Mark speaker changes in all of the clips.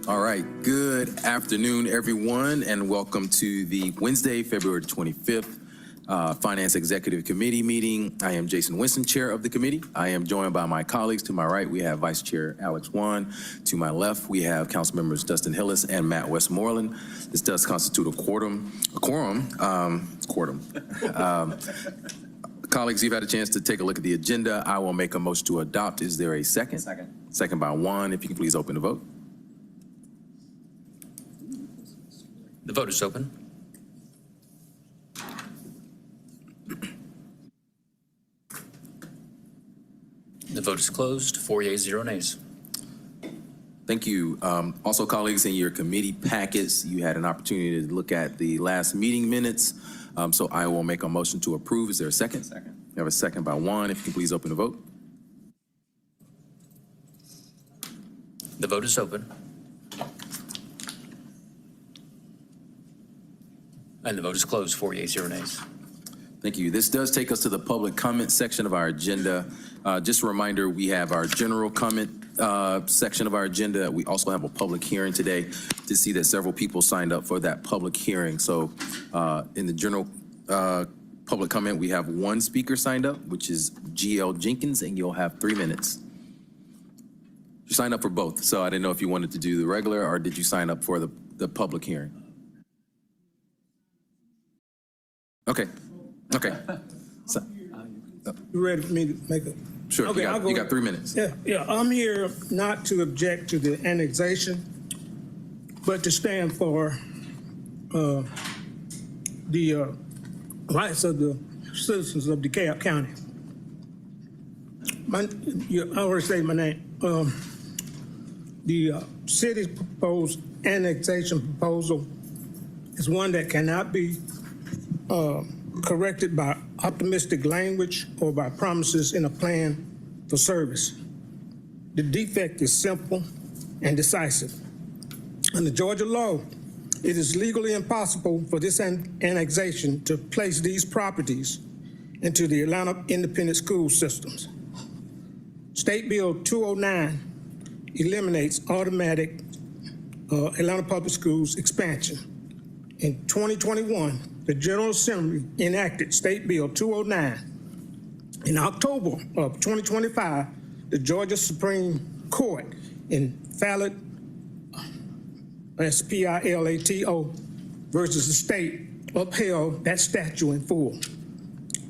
Speaker 1: All right, good afternoon, everyone, and welcome to the Wednesday, February 25th Finance Executive Committee meeting. I am Jason Winston, Chair of the committee. I am joined by my colleagues. To my right, we have Vice Chair Alex Wan. To my left, we have Council Members Dustin Hillis and Matt Westmoreland. This does constitute a quorum. Colleagues, you've had a chance to take a look at the agenda. I will make a motion to adopt. Is there a second? Second by Juan. If you can please open the vote.
Speaker 2: The vote is open. The vote is closed. 4 yeas, 0 nays.
Speaker 1: Thank you. Also, colleagues, in your committee packets, you had an opportunity to look at the last meeting minutes. So I will make a motion to approve. Is there a second? Second. We have a second by Juan. If you can please open the vote.
Speaker 2: The vote is open. And the vote is closed. 4 yeas, 0 nays.
Speaker 1: Thank you. This does take us to the public comment section of our agenda. Just a reminder, we have our general comment section of our agenda. We also have a public hearing today to see that several people signed up for that public hearing. So in the general public comment, we have one speaker signed up, which is GL Jenkins, and you'll have 3 minutes. You signed up for both, so I didn't know if you wanted to do the regular or did you sign up for the public hearing? Okay. Okay. So,
Speaker 3: You ready for me to make a?
Speaker 1: sure.
Speaker 3: Okay,
Speaker 1: you got 3 minutes.
Speaker 3: Yeah. I'm here not to object to the annexation, but to stand for the rights of the citizens of DeKalb County. I already stated my name. The city's proposed annexation proposal is one that cannot be corrected by optimistic language or by promises in a plan for service. The defect is simple and decisive. Under Georgia law, it is legally impossible for this annexation to place these properties into the Atlanta Independent School Systems. State Bill 209 eliminates automatic Atlanta Public Schools expansion. In 2021, the General Assembly enacted State Bill 209. In October of 2025, the Georgia Supreme Court in Fallato, S-P-I-L-A-T-O versus the state upheld that statute in full.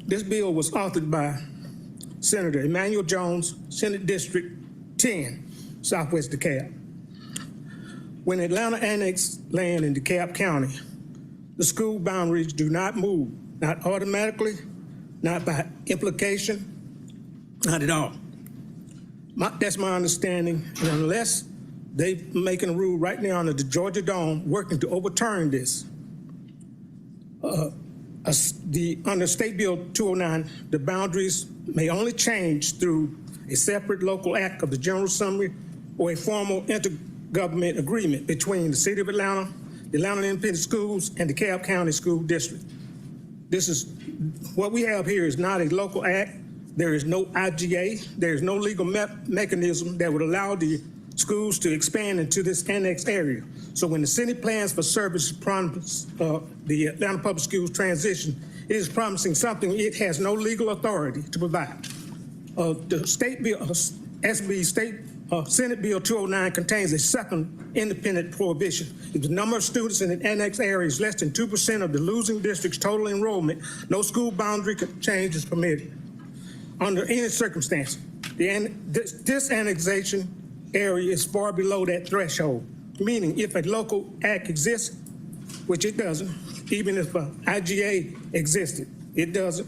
Speaker 3: This bill was authored by Senator Emmanuel Jones, Senate District 10, Southwest DeKalb. When Atlanta annexed land in DeKalb County, the school boundaries do not move, not automatically, not by implication, not at all. That's my understanding, and unless they're making a rule right now under the Georgia Dome working to overturn this, under State Bill 209, the boundaries may only change through a separate local act of the General Assembly or a formal intergovernment agreement between the City of Atlanta, the Atlanta Independent Schools, and the DeKalb County School District. This is, what we have here is not a local act. There is no IGA. There is no legal mechanism that would allow the schools to expand into this annexed area. So when the city plans for service the Atlanta Public Schools transition, it is promising something it has no legal authority to provide. The State Bill, Senate Bill 209 contains a second independent prohibition. If the number of students in an annexed area is less than 2% of the losing district's total enrollment, no school boundary change is permitted. Under any circumstance, this annexation area is far below that threshold, meaning if a local act exists, which it doesn't, even if an IGA existed, it doesn't,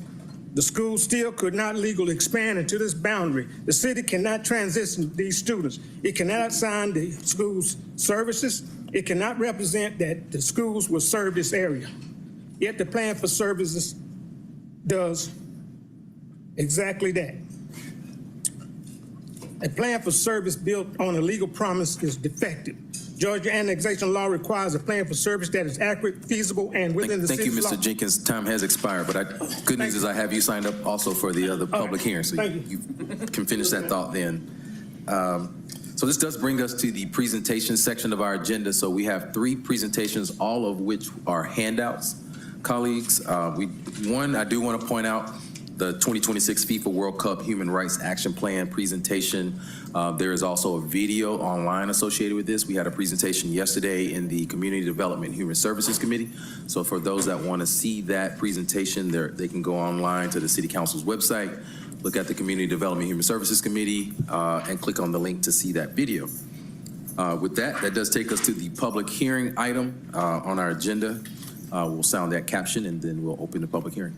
Speaker 3: the school still could not legally expand into this boundary. The city cannot transition these students. It cannot assign the school's services. It cannot represent that the schools will serve this area. Yet the plan for services does exactly that. A plan for service built on a legal promise is defective. Georgia annexation law requires a plan for service that is accurate, feasible, and within the city's law.
Speaker 1: Thank you, Mr. Jenkins. Time has expired, but good news is I have you signed up also for the other public hearing, so you can finish that thought then. So this does bring us to the presentation section of our agenda. So we have 3 presentations, all of which are handouts. Colleagues, one, I do want to point out the 2026 FIFA World Cup Human Rights Action Plan presentation. There is also a video online associated with this. We had a presentation yesterday in the Community Development and Human Services Committee. So for those that want to see that presentation, they can go online to the City Council's website, look at the Community Development and Human Services Committee, and click on the link to see that video. With that does take us to the public hearing item on our agenda. We'll sound that caption and then we'll open the public hearing.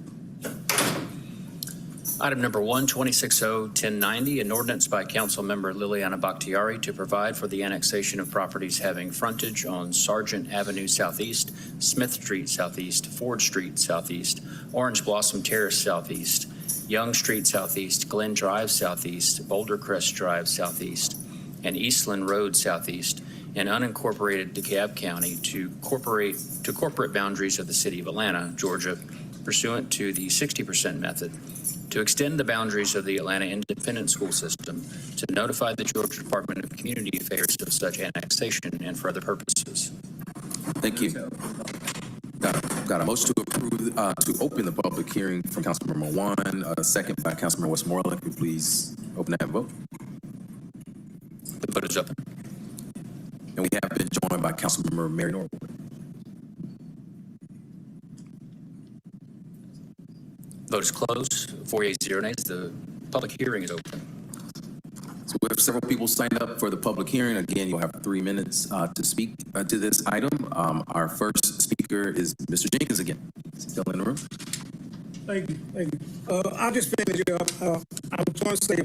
Speaker 2: Item number 1, 2060-1090, an ordinance by Council Member Liliana Bakhtiari to provide for the annexation of properties having frontage on Sargent Avenue Southeast, Smith Street Southeast, Ford Street Southeast, Orange Blossom Terrace Southeast, Young Street Southeast, Glen Drive Southeast, Boulder Crest Drive Southeast, and Eastland Road Southeast in unincorporated DeKalb County to corporate boundaries of the City of Atlanta, Georgia, pursuant to the 60% method, to extend the boundaries of the Atlanta Independent School System, to notify the Georgia Department of Community Affairs of such annexation and for other purposes.
Speaker 1: Thank you. Got a motion to approve, to open the public hearing from Councilmember One, a second by Councilmember Westmoreland. Could you please open that vote?
Speaker 2: The vote is open.
Speaker 1: And we have been joined by Councilmember Mary Norwood.
Speaker 2: Vote is closed. 4 yeas, 0 nays. The public hearing is open.
Speaker 1: So we have several people signed up for the public hearing. Again, you'll have 3 minutes to speak to this item. Our first speaker is Mr. Jenkins again. Still in the room.
Speaker 3: Thank you. I'll just finish up. I was going to say,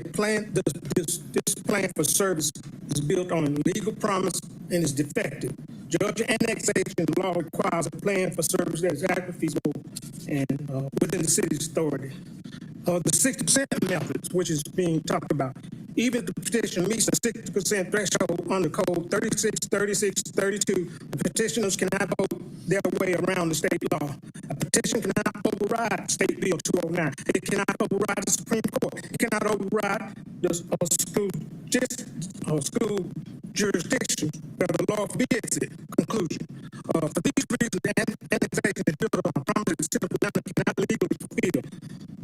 Speaker 3: this plan for service is built on a legal promise and is defective. Georgia annexation law requires a plan for service that is adequate, feasible, and within the city's authority. The 60% methods, which is being talked about, even if the petition meets a 60% threshold under Code 36, 36, 32, the petitioners cannot vote their way around the state law. A petition cannot override State Bill 209. It cannot override the Supreme Court. It cannot override the school jurisdiction where the law forbids it. Conclusion. For these reasons, the annexation is built on a promise that the city of Atlanta cannot legally fulfill.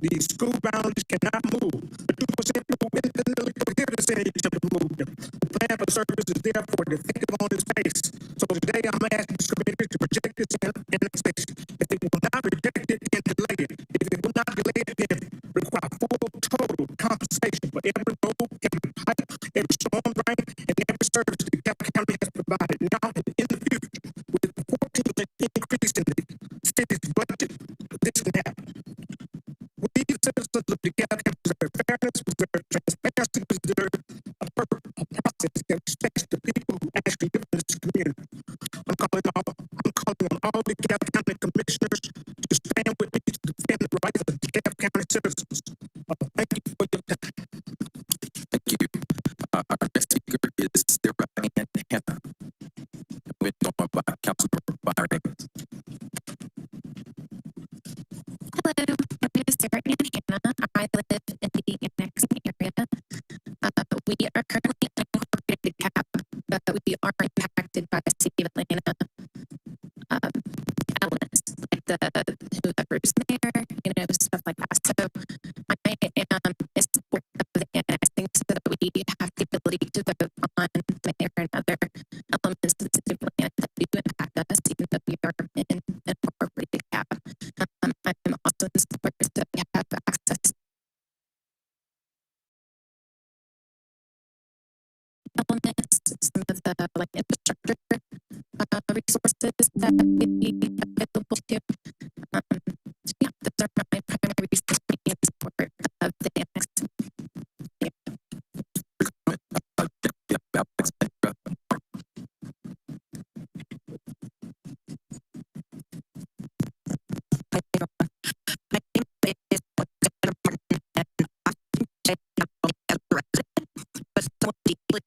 Speaker 3: The school boundaries cannot move. The 2% rule independently prohibits any attempt to move them. The plan for service is therefore defective on its face. So today I'm asking this committee to reject this annexation. If it will not reject it, then delay it. If it will not delay it, then require full total compensation for every road, every pipe, every storm drain, and every service that DeKalb County has provided now and in the future. With the 14% increase in the city's budget, this can happen. We, the citizens of DeKalb County, deserve fairness, deserve transparency, deserve a process that respects the people who actually live in this community. I'm calling on all DeKalb County commissioners to stand with me to defend the rights of DeKalb County citizens. Thank you for your time.
Speaker 1: Thank you. Our next speaker is Sarah Ann Hanna. We're joined by Councilmember Byron Evans.
Speaker 4: Hello, my name is Sarah Ann Hanna. I live in the annexing area. We are currently unincorporated DeKalb, but we are impacted by the city of Atlanta elements, like whoever's mayor, stuff like that. So I am in support of the annexing so that we have the ability to vote on mayor and other elements of the city of Atlanta that do impact us, even though we are in incorporated DeKalb. I'm also in support that we have access elements, some of the infrastructure resources that would be available to. So yeah, those are my primary reasons for being in support of the annexation.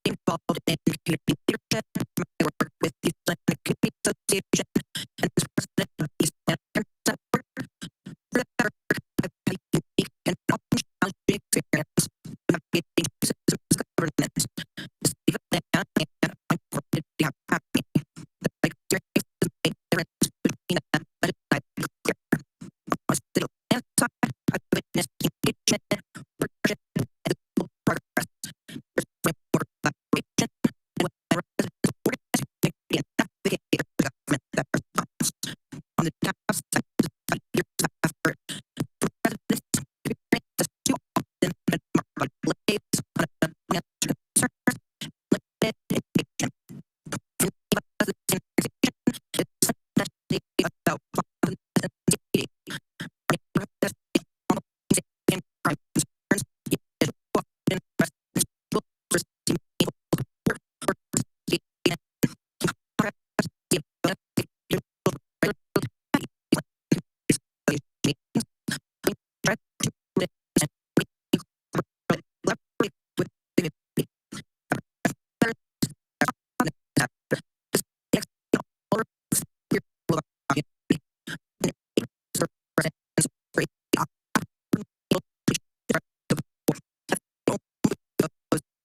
Speaker 4: Involved in community leadership. I work with the Atlanta Community Association and as president of the Atlanta Network. I've had a unique and often challenging experience navigating systems governance. The city of Atlanta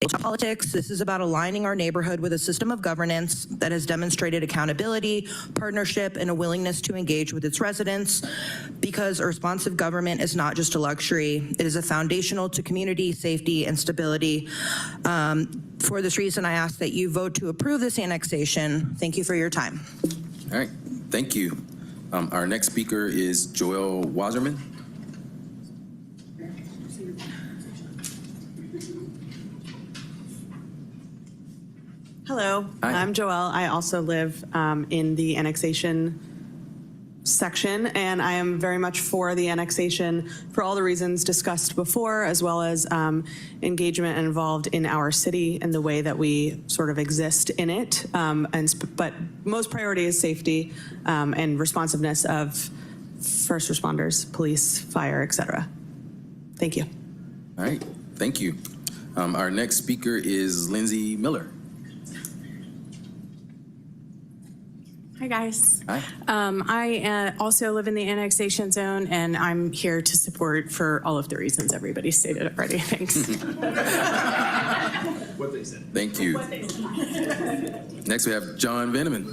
Speaker 5: It's not politics. This is about aligning our neighborhood with a system of governance that has demonstrated accountability, partnership, and a willingness to engage with its residents, because a responsive government is not just a luxury. It is a foundational to community safety and stability. For this reason, I ask that you vote to approve this annexation. Thank you for your time.
Speaker 1: All right, thank you. Our next speaker is Joel Wasserman.
Speaker 6: Hello,
Speaker 1: Hi.
Speaker 6: I'm Joelle. I also live in the annexation section, and I am very much for the annexation for all the reasons discussed before, as well as engagement and involved in our city and the way that we sort of exist in it. But most priority is safety and responsiveness of first responders, police, fire, et cetera. Thank you.
Speaker 1: All right, thank you. Our next speaker is Lindsay Miller.
Speaker 7: Hi, guys.
Speaker 1: Hi.
Speaker 7: I also live in the annexation zone, and I'm here to support for all of the reasons everybody stated already. Thanks.
Speaker 1: What they said. Thank you. Next, we have John Veneman.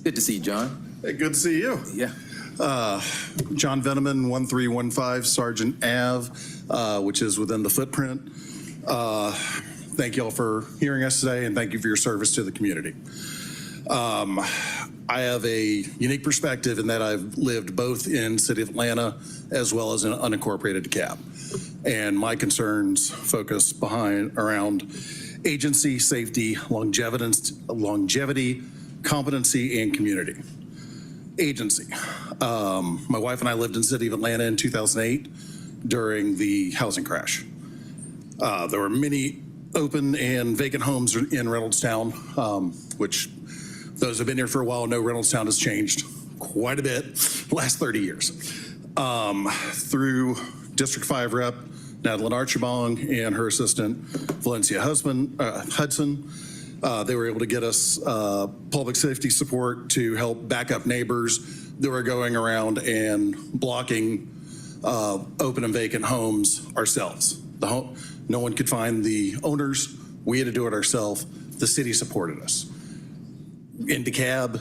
Speaker 1: Good to see you, John.
Speaker 8: Hey, good to see you.
Speaker 1: Yeah.
Speaker 8: John Veneman, 1315 Sergeant Ave, which is within the footprint. Thank you all for hearing us today, and thank you for your service to the community. I have a unique perspective in that I've lived both in City of Atlanta as well as in unincorporated DeKalb. And my concerns focus around agency, safety, longevity, competency, and community. Agency. My wife and I lived in City of Atlanta in 2008 during the housing crash. There were many open and vacant homes in Reynoldstown, which those who have been here for a while know Reynoldstown has changed quite a bit the last 30 years. Through District 5 Rep Natalie Archibong and her assistant Valencia Hudson, they were able to get us public safety support to help back up neighbors that were going around and blocking open and vacant homes ourselves. No one could find the owners. We had to do it ourselves. The city supported us. In DeKalb,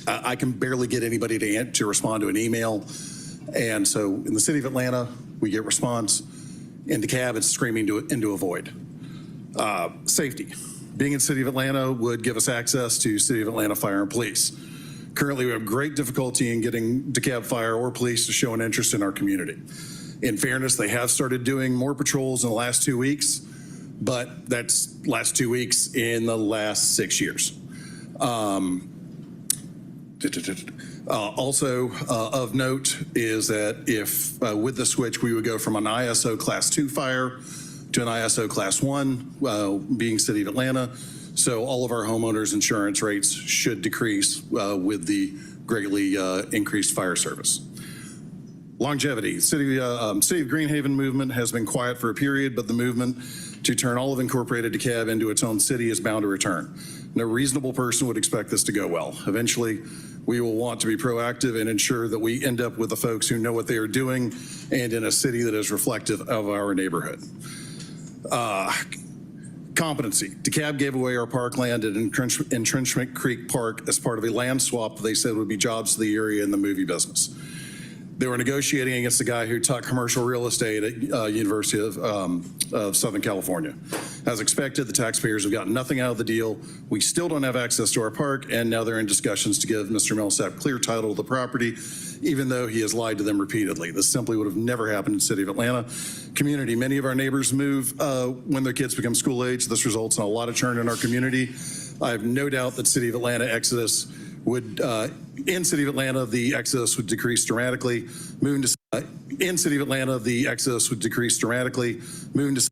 Speaker 8: I can barely get anybody to respond to an email. And so in the city of Atlanta, we get response. In DeKalb, it's screaming into a void. Safety. Being in the city of Atlanta would give us access to City of Atlanta Fire and Police. Currently, we have great difficulty in getting DeKalb Fire or police to show an interest in our community. In fairness, they have started doing more patrols in the last 2 weeks, but that's last 2 weeks in the last 6 years. Also of note is that if with the switch, we would go from an ISO Class 2 fire to an ISO Class 1, being City of Atlanta. So all of our homeowners' insurance rates should decrease with the greatly increased fire service. Longevity. City of Greenhaven movement has been quiet for a period, but the movement to turn all of incorporated DeKalb into its own city is bound to return. No reasonable person would expect this to go well. Eventually, we will want to be proactive and ensure that we end up with the folks who know what they are doing and in a city that is reflective of our neighborhood. Competency. DeKalb gave away our parkland at Entrenchment Creek Park as part of a land swap they said would be jobs to the area in the movie business. They were negotiating against the guy who taught commercial real estate at University of Southern California. As expected, the taxpayers have gotten nothing out of the deal. We still don't have access to our park, and now they're in discussions to give Mr. Millsap clear title to the property, even though he has lied to them repeatedly. This simply would have never happened in the city of Atlanta. Community, many of our neighbors move when their kids become school age. This results in a lot of churn in our community. I have no doubt that City of Atlanta exodus would, in City of Atlanta, the exodus would decrease dramatically. In City of Atlanta, the exodus would decrease dramatically. Moving to